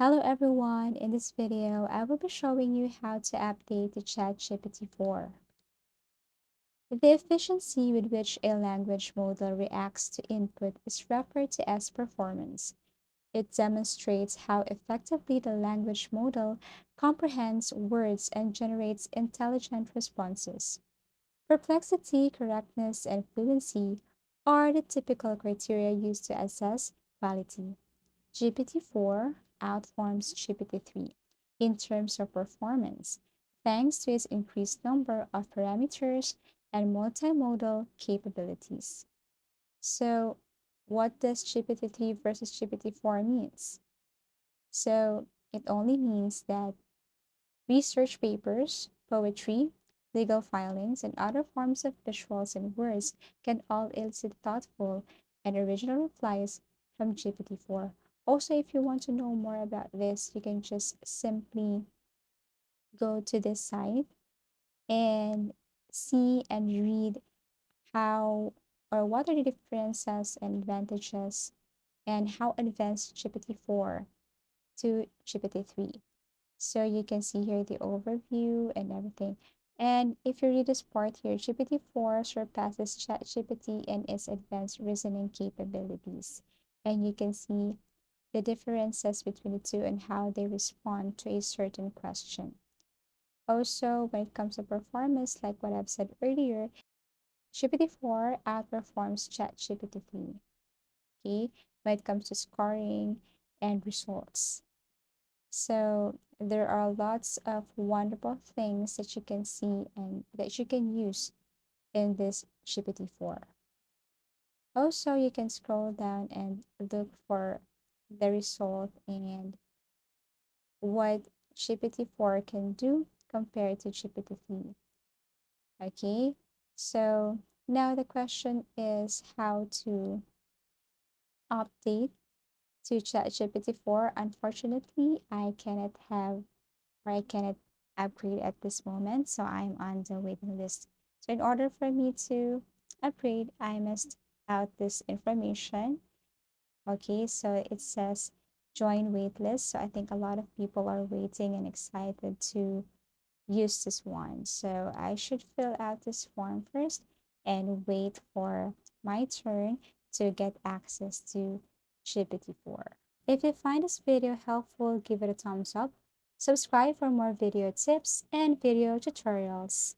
Hello everyone, in this video I will be showing you how to update the ChatGPT 4. The efficiency with which a language model reacts to input is referred to as performance. It demonstrates how effectively the language model comprehends words and generates intelligent responses. Perplexity, correctness, and fluency are the typical criteria used to assess quality. GPT-4 outperforms GPT-3 in terms of performance, thanks to its increased number of parameters and multimodal capabilities. So, what does GPT-3 versus GPT-4 means? So, it only means that research papers, poetry, legal filings, and other forms of visuals and words can all elicit thoughtful and original replies from GPT-4. Also, if you want to know more about this, you can just simply go to this site and see and read how or what are the differences and advantages and how advanced GPT-4 to GPT-3. So you can see here the overview and everything. And if you read this part here, GPT-4 surpasses ChatGPT in its advanced reasoning capabilities. And you can see the differences between the two and how they respond to a certain question. Also, when it comes to performance, like what I've said earlier, GPT-4 outperforms ChatGPT-3, okay, when it comes to scoring and results. So there are lots of wonderful things that you can see and that you can use in this GPT-4. Also, you can scroll down and look for the result and what GPT-4 can do compared to GPT-3. Okay, so now the question is how to update to ChatGPT 4. Unfortunately, I cannot upgrade at this moment, so I'm on the waiting list. So in order for me to upgrade, I must out this information. Okay, so it says join waitlist. So I think a lot of people are waiting and excited to use this one. So I should fill out this form first and wait for my turn to get access to GPT-4. If you find this video helpful, give it a thumbs up. Subscribe for more video tips and video tutorials.